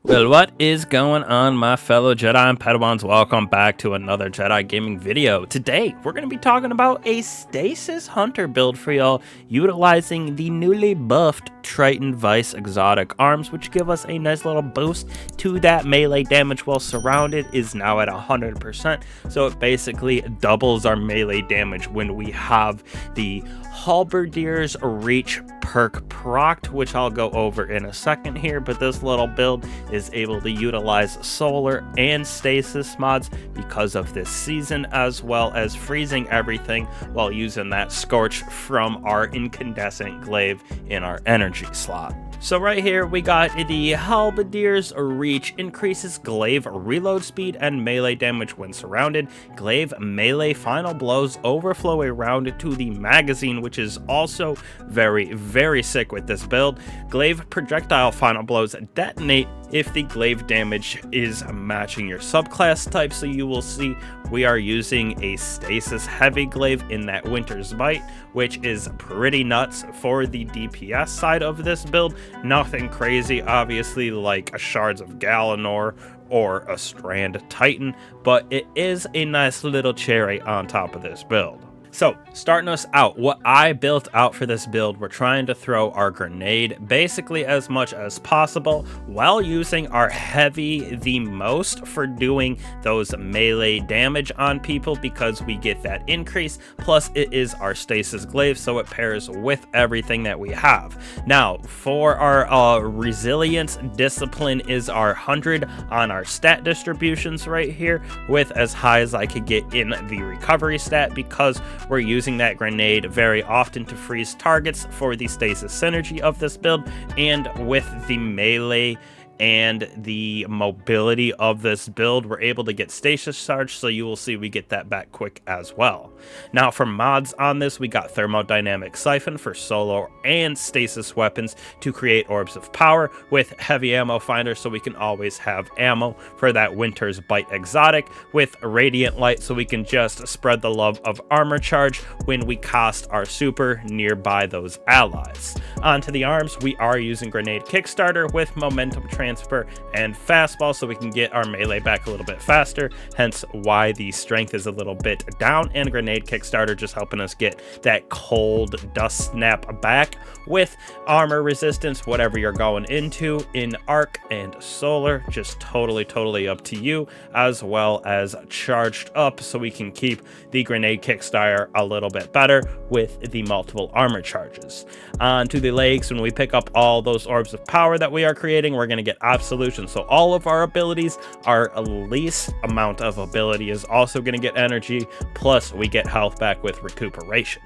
Well, what is going on, my fellow Jedi and Padawans? Welcome back to another Jedi gaming video. Today, we're going to be talking about a Stasis Hunter build for y'all, utilizing the newly buffed Triton Vice Exotic arms, which give us a nice little boost to that melee damage while surrounded. Is now at 100%, so it basically doubles our melee damage when we have the Halberdier's Reach perk procced, which I'll go over in a second here. But this little build is able to utilize solar and stasis mods because of this season, as well as freezing everything while using that scorch from our incandescent glaive in our energy slot. So right here we got the Halberdier's Reach, increases glaive reload speed and melee damage when surrounded. Glaive melee final blows overflow around to the magazine, which is also very sick with this build. Glaive projectile final blows detonate if the glaive damage is matching your subclass type. So you will see we are using a Stasis Heavy Glaive in that Winterbite, which is pretty nuts for the DPS side of this build. Nothing crazy, obviously, like a Shards of Galanor or a Strand Titan, but it is a nice little cherry on top of this build. So, starting us out, what I built out for this build, we're trying to throw our grenade basically as much as possible while using our heavy the most for doing those melee damage on people, because we get that increase, plus it is our stasis glaive, so it pairs with everything that we have. Now, for our resilience, discipline is our 100 on our stat distributions right here, with as high as I could get in the recovery stat, because we're using that grenade very often to freeze targets for the stasis synergy of this build, and with the melee and the mobility of this build, we're able to get stasis charge, so you will see we get that back quick as well. Now for mods on this, we got thermodynamic siphon for solo and stasis weapons to create orbs of power, with heavy ammo finder so we can always have ammo for that Winterbite exotic, with radiant light so we can just spread the love of armor charge when we cast our super nearby those allies. Onto the arms, we are using grenade kickstarter with momentum transfer and fastball, so we can get our melee back a little bit faster, hence why the strength is a little bit down, and grenade kickstarter just helping us get that cold dust snap back, with armor resistance, whatever you're going into in arc and solar, just totally up to you, as well as charged up so we can keep the grenade kickstarter a little bit better with the multiple armor charges. Onto the legs, when we pick up all those orbs of power that we are creating, we're going to get absolution, so all of our abilities, our least amount of ability is also going to get energy, plus we get health back with recuperation.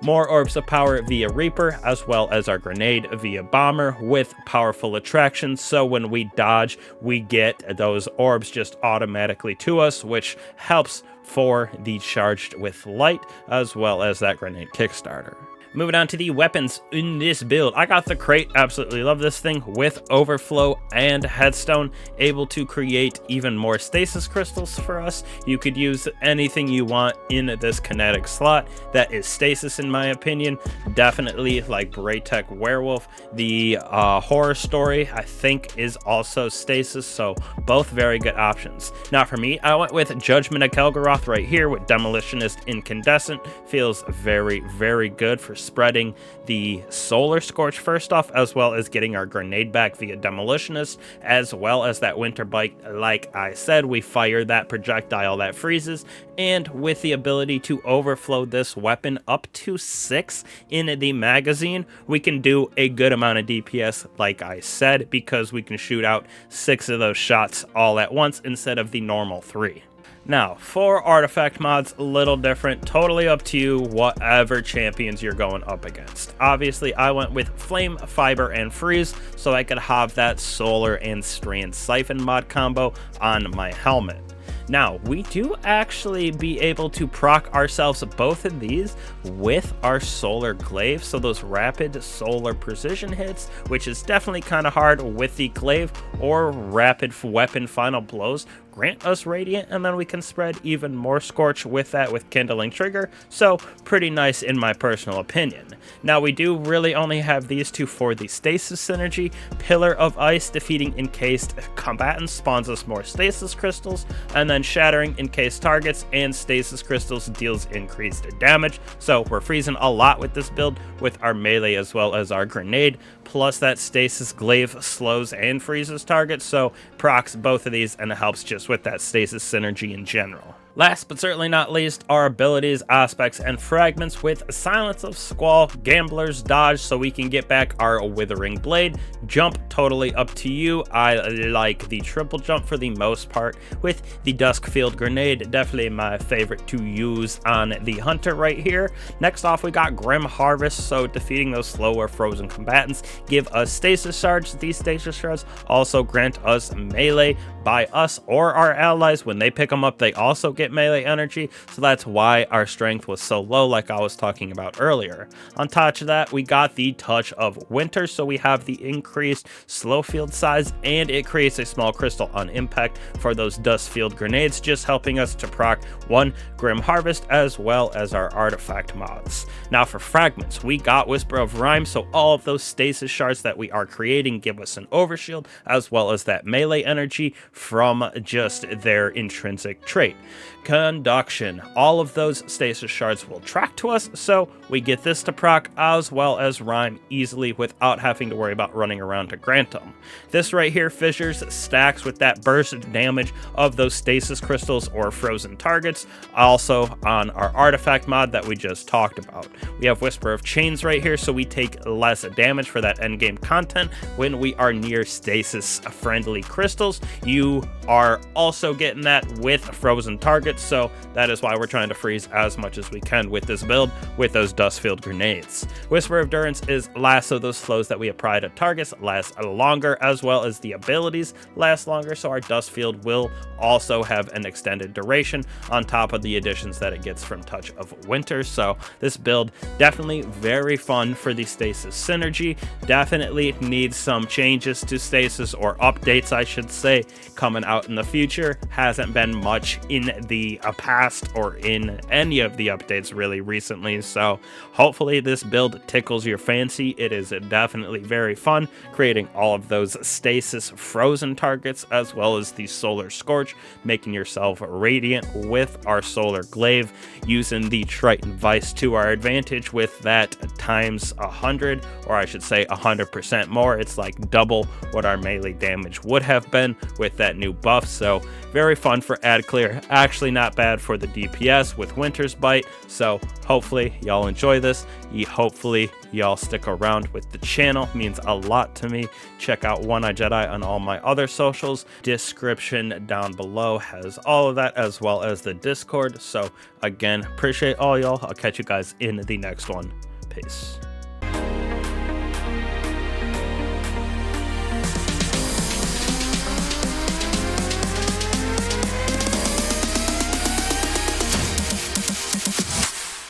More orbs of power via Reaper, as well as our grenade via bomber with powerful attraction, so when we dodge we get those orbs just automatically to us, which helps for the charged with light, as well as that grenade kickstarter. Moving on to the weapons in this build, I got the crate, absolutely love this thing, with overflow and headstone, able to create even more stasis crystals for us. You could use anything you want in this kinetic slot that is stasis, in my opinion. Definitely like Braytech Werewolf. The horror story, I think, is also stasis, so both very good options. Now for me, I went with Judgment of Kelgaroth right here with Demolitionist Incandescent. Feels very good for spreading the solar scorch first off, as well as getting our grenade back via Demolitionist, as well as that Winterbite. Like I said, we fire that projectile that freezes, and with the ability to overflow this weapon up to 6 in the magazine, we can do a good amount of DPS, like I said, because we can shoot out 6 of those shots all at once instead of the normal 3. Now, for artifact mods, a little different, totally up to you, whatever champions you're going up against. Obviously, I went with Flame, Fiber, and Freeze, so I could have that Solar and Strand Siphon mod combo on my helmet. Now, we do actually be able to proc ourselves both of these with our solar glaive, so those rapid solar precision hits, which is definitely kind of hard with the glaive, or rapid weapon final blows, grant us Radiant, and then we can spread even more Scorch with that with Kindling Trigger, so pretty nice in my personal opinion. Now we do really only have these two for the Stasis synergy. Pillar of Ice, defeating encased combatants, spawns us more Stasis Crystals, and then Shattering encased targets and Stasis Crystals deals increased damage, so we're freezing a lot with this build with our melee as well as our grenade, plus that Stasis Glaive slows and freezes targets, so procs both of these and it helps just with that Stasis synergy in general. Last but certainly not least, our abilities, aspects, and fragments with Silence of Squall, Gambler's Dodge, so we can get back our Withering Blade. Jump, totally up to you. I like the triple jump for the most part, with the Duskfield Grenade, definitely my favorite to use on the Hunter right here. Next off, we got Grim Harvest, so defeating those slower frozen combatants give us Stasis Shards. These Stasis Shards also grant us melee by us or our allies. When they pick them up, they also get melee energy, so that's why our strength was so low like I was talking about earlier. On top of that, we got the Touch of Winter, so we have the increased slow field size, and it creates a small crystal on impact for those dust field grenades, just helping us to proc one Grim Harvest as well as our artifact mods. Now for fragments, we got Whisper of Rhyme, so all of those stasis shards that we are creating give us an overshield as well as that melee energy from just their intrinsic trait. Conduction, all of those stasis shards will track to us, so we get this to proc as well as Rhyme easily without having to worry about running around to grant them. This right here, Fissures, stacks with that burst damage of those stasis crystals or frozen targets, also on our artifact mod that we just talked about. We have Whisper of Chains right here, so we take less damage for that endgame content when we are near stasis friendly crystals. You are also getting that with frozen targets, so that is why we're trying to freeze as much as we can with this build with those Dustfield grenades. Whisper of Durance is last, so those flows that we apply to targets last longer, as well as the abilities last longer, so our Dustfield will also have an extended duration on top of the additions that it gets from Touch of Winter. So this build definitely very fun for the Stasis synergy. Definitely needs some changes to Stasis, or updates I should say, coming out in the future. Hasn't been much in the past or in any of the updates really recently, so hopefully this build tickles your fancy. It is definitely very fun, creating all of those stasis frozen targets as well as the solar scorch, making yourself radiant with our solar glaive, using the Triton Vice to our advantage with that times 100, or I should say 100% more. It's like double what our melee damage would have been with that new buff, so very fun for ad clear. Actually not bad for the DPS with Winter's Bite, so hopefully y'all enjoy this. Hopefully y'all stick around with the channel, means a lot to me. Check out One Eye Jedi on all my other socials. Description down below has all of that, as well as the Discord. So again, appreciate all y'all. I'll catch you guys in the next one. Peace.